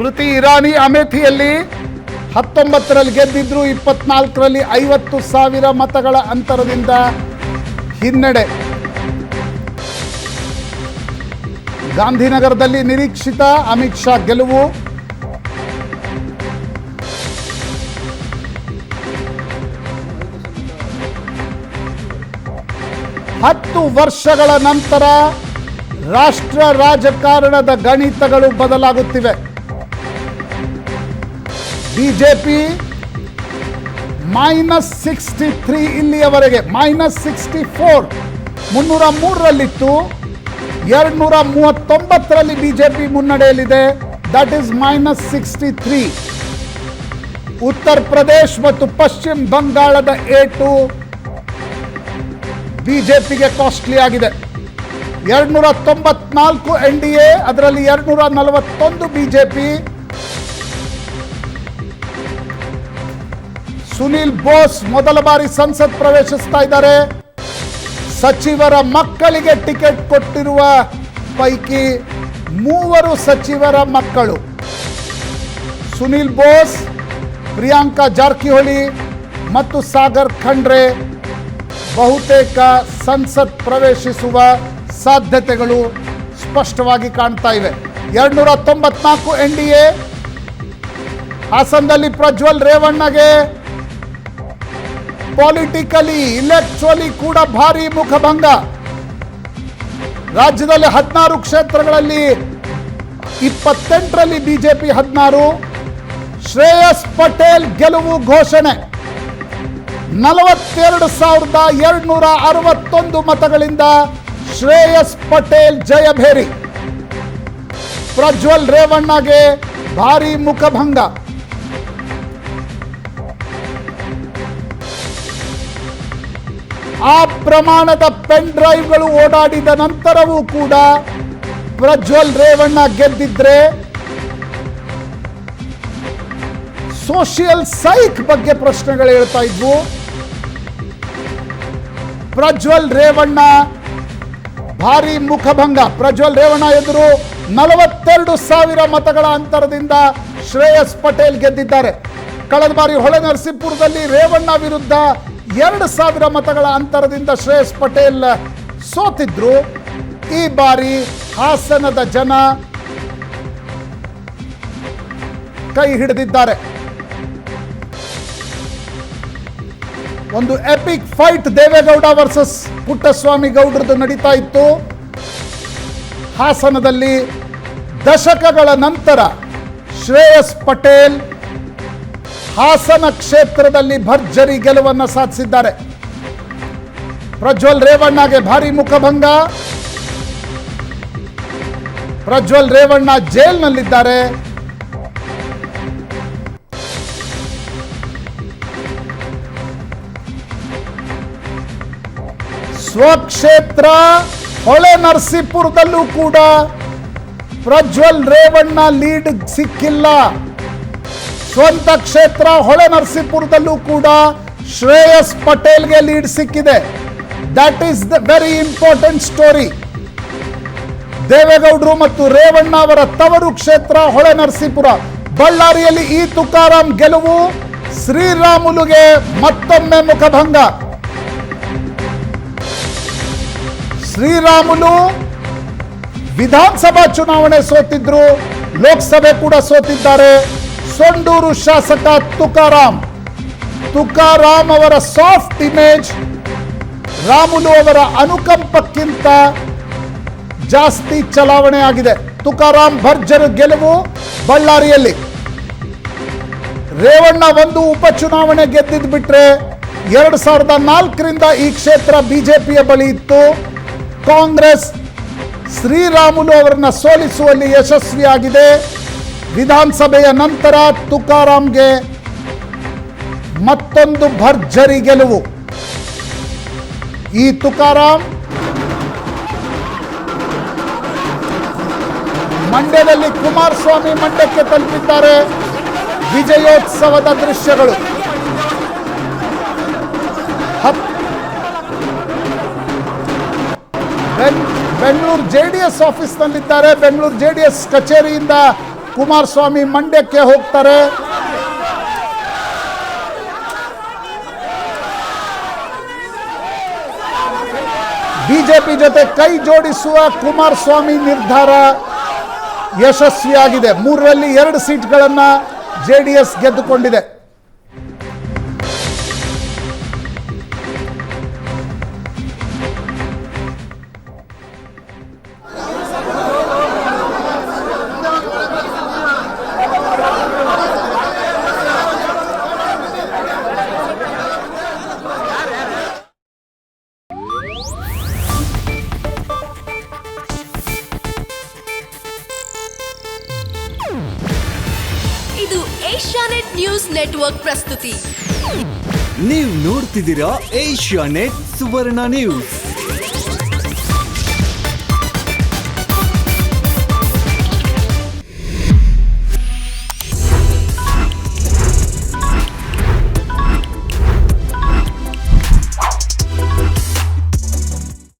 ಸ್ಮೃತಿ ಇರಾನಿ ಅಮೇಠಿಯಲ್ಲಿ 19ರಲ್ಲಿ ಗೆದ್ದಿದ್ರು, 24ರಲ್ಲಿ 50,000 ಮತಗಳ ಅಂತರದಿಂದ ಹಿನ್ನಡೆ. ಗಾಂಧಿನಗರದಲ್ಲಿ ನಿರೀಕ್ಷಿತ ಅಮಿತ್ ಶಾ ಗೆಲುವು. ಹತ್ತು ವರ್ಷಗಳ ನಂತರ ರಾಷ್ಟ್ರ ರಾಜಕಾರಣದ ಗಣಿತಗಳು ಬದಲಾಗುತ್ತಿವೆ. ಬಿಜೆಪಿ -63 ಇಲ್ಲಿಯವರೆಗೆ, -64 303ರಲ್ಲಿತ್ತು, 239ರಲ್ಲಿ ಬಿಜೆಪಿ ಮುನ್ನಡೆಯಲ್ಲಿದೆ. That is -63. ಉತ್ತರ ಪ್ರದೇಶ್ ಮತ್ತು ಪಶ್ಚಿಮ ಬಂಗಾಳದ ಏಟು ಬಿಜೆಪಿಗೆ ಕಾಸ್ಟ್ಲಿ ಆಗಿದೆ. 294 NDA, ಅದರಲ್ಲಿ 241 ಬಿಜೆಪಿ. ಸುನೀಲ್ ಬೋಸ್ ಮೊದಲ ಬಾರಿ ಸಂಸತ್ ಪ್ರವೇಶಿಸ್ತಾ ಇದ್ದಾರೆ. ಸಚಿವರ ಮಕ್ಕಳಿಗೆ ಟಿಕೆಟ್ ಕೊಟ್ಟಿರುವ ಪೈಕಿ 3 ಸಚಿವರ ಮಕ್ಕಳು ಸುನೀಲ್ ಬೋಸ್, ಪ್ರಿಯಾಂಕಾ ಜಾರಕಿಹೊಳಿ ಮತ್ತು ಸಾಗರ್ ಖಂಡ್ರೆ ಬಹುತೇಕ ಸಂಸತ್ ಪ್ರವೇಶಿಸುವ ಸಾಧ್ಯತೆಗಳು ಸ್ಪಷ್ಟವಾಗಿ ಕಾಣ್ತಾ ಇವೆ. 294 NDA. ಹಾಸನದಲ್ಲಿ ಪ್ರಜ್ವಲ್ ರೇವಣ್ಣಗೆ ಪೊಲಿಟಿಕಲಿ ಇಲೆಕ್ಟ್ರಲಿ ಕೂಡ ಭಾರಿ ಮುಖಭಂಗ. ರಾಜ್ಯದಲ್ಲಿ 16 ಕ್ಷೇತ್ರಗಳಲ್ಲಿ 28ರಲ್ಲಿ ಬಿಜೆಪಿ 16. ಶ್ರೇಯಸ್ ಪಟೇಲ್ ಗೆಲುವು ಘೋಷಣೆ. 42,261 ಮತಗಳಿಂದ ಶ್ರೇಯಸ್ ಪಟೇಲ್ ಜಯಭೇರಿ. ಪ್ರಜ್ವಲ್ ರೇವಣ್ಣಗೆ ಭಾರಿ ಮುಖಭಂಗ. ಆ ಪ್ರಮಾಣದ ಪೆನ್ ಡ್ರೈವ್ಗಳು ಓಡಾಡಿದ ನಂತರವೂ ಕೂಡ ಪ್ರಜ್ವಲ್ ರೇವಣ್ಣ ಗೆದ್ದಿದ್ರೆ ಸೋಷಿಯಲ್ ಸೈಕ್ ಬಗ್ಗೆ ಪ್ರಶ್ನೆಗಳು ಹೇಳ್ತಾ ಇದ್ವು. ಪ್ರಜ್ವಲ್ ರೇವಣ್ಣ ಭಾರಿ ಮುಖಭಂಗ. ಪ್ರಜ್ವಲ್ ರೇವಣ್ಣ ಎದುರು 42,000 ಮತಗಳ ಅಂತರದಿಂದ ಶ್ರೇಯಸ್ ಪಟೇಲ್ ಗೆದ್ದಿದ್ದಾರೆ. ಕಳೆದ ಬಾರಿ ಹೊಳೆನರಸೀಪುರದಲ್ಲಿ ರೇವಣ್ಣ ವಿರುದ್ಧ 2,000 ಮತಗಳ ಅಂತರದಿಂದ ಶ್ರೇಯಸ್ ಪಟೇಲ್ ಸೋತಿದ್ರು. ಈ ಬಾರಿ ಹಾಸನದ ಜನ ಕೈ ಹಿಡಿದಿದ್ದಾರೆ. ಒಂದು epic fight Deve Gowda versus Puttaswamy ಗೌಡ್ರದ್ದು ನಡೀತಾ ಇತ್ತು. ಹಾಸನದಲ್ಲಿ ದಶಕಗಳ ನಂತರ ಶ್ರೇಯಸ್ ಪಟೇಲ್ ಹಾಸನ ಕ್ಷೇತ್ರದಲ್ಲಿ ಭರ್ಜರಿ ಗೆಲುವನ್ನು ಸಾಧಿಸಿದ್ದಾರೆ. ಪ್ರಜ್ವಲ್ ರೇವಣ್ಣಗೆ ಭಾರಿ ಮುಖಭಂಗ. ಪ್ರಜ್ವಲ್ ರೇವಣ್ಣ ಜೈಲ್ನಲ್ಲಿದ್ದಾರೆ. ಸ್ವಕ್ಷೇತ್ರ ಹೊಳೆನರಸೀಪುರದಲ್ಲೂ ಕೂಡ ಪ್ರಜ್ವಲ್ ರೇವಣ್ಣ ಲೀಡ್ ಸಿಕ್ಕಿಲ್ಲ. ಸ್ವಂತ ಕ್ಷೇತ್ರ ಹೊಳೆನರಸೀಪುರದಲ್ಲೂ ಕೂಡ ಶ್ರೇಯಸ್ ಪಟೇಲ್ಗೆ ಲೀಡ್ ಸಿಕ್ಕಿದೆ. That is the very important story. ದೇವೇಗೌಡರು ಮತ್ತು ರೇವಣ್ಣ ಅವರ ತವರು ಕ್ಷೇತ್ರ ಹೊಳೆನರಸೀಪುರ. ಬಳ್ಳಾರಿಯಲ್ಲಿ ಈ ತುಕಾರಾಂ ಗೆಲುವು. ಶ್ರೀರಾಮುಲುಗೆ ಮತ್ತೊಮ್ಮೆ ಮುಖಭಂಗ. ಶ್ರೀರಾಮುಲು ವಿಧಾನಸಭಾ ಚುನಾವಣೆ ಸೋತಿದ್ರು, ಲೋಕಸಭೆ ಕೂಡ ಸೋತಿದ್ದಾರೆ. ಸೊಂಡೂರು ಶಾಸಕ ತುಕಾರಾಂ ಅವರ ಸಾಫ್ಟ್ ಇಮೇಜ್ ರಾಮುಲು ಅವರ ಅನುಕಂಪಕ್ಕಿಂತ ಜಾಸ್ತಿ ಚಲಾವಣೆ ಆಗಿದೆ. ತುಕಾರಾಂ ಭರ್ಜರಿ ಗೆಲುವು ಬಳ್ಳಾರಿಯಲ್ಲಿ. ರೇವಣ್ಣ ಒಂದು ಉಪಚುನಾವಣೆ ಗೆದ್ದಿದ್ದು ಬಿಟ್ರೆ 2004ರಿಂದ ಈ ಕ್ಷೇತ್ರ ಬಿಜೆಪಿಯ ಬಳಿ ಇತ್ತು. ಕಾಂಗ್ರೆಸ್ ಶ್ರೀರಾಮುಲು ಅವರನ್ನ ಸೋಲಿಸುವಲ್ಲಿ ಯಶಸ್ವಿಯಾಗಿದೆ. ವಿಧಾನಸಭೆಯ ನಂತರ ತುಕಾರಾಂಗೆ ಮತ್ತೊಂದು ಭರ್ಜರಿ ಗೆಲುವು. ಈ ತುಕಾರಾಂ ಮಂಡ್ಯದಲ್ಲಿ ಕುಮಾರಸ್ವಾಮಿ ಮಂಡ್ಯಕ್ಕೆ ತಲುಪಿದ್ದಾರೆ. ವಿಜಯೋತ್ಸವದ ದೃಶ್ಯಗಳು. ಬೆಂಗಳೂರು JDS ಆಫೀಸ್ನಲ್ಲಿದ್ದಾರೆ. ಬೆಂಗಳೂರು JDS ಕಚೇರಿಯಿಂದ ಕುಮಾರಸ್ವಾಮಿ ಮಂಡ್ಯಕ್ಕೆ ಹೋಗ್ತಾರೆ. ಬಿಜೆಪಿ ಜೊತೆ ಕೈ ಜೋಡಿಸುವ ಕುಮಾರಸ್ವಾಮಿ ನಿರ್ಧಾರ ಯಶಸ್ವಿಯಾಗಿದೆ. 3ರಲ್ಲಿ 2 ಸೀಟ್ಗಳನ್ನು ಜೆಡಿಎಸ್ ಗೆದ್ದುಕೊಂಡಿದೆ. ಇದು ಏಷ್ಯಾನೆಟ್ ನ್ಯೂಸ್ ನೆಟ್ವರ್ಕ್ ಪ್ರಸ್ತುತಿ. ನೀವು ನೋಡ್ತಿದ್ದೀರಾ ಏಷ್ಯಾನೆಟ್ ಸುವರ್ಣ ನ್ಯೂಸ್.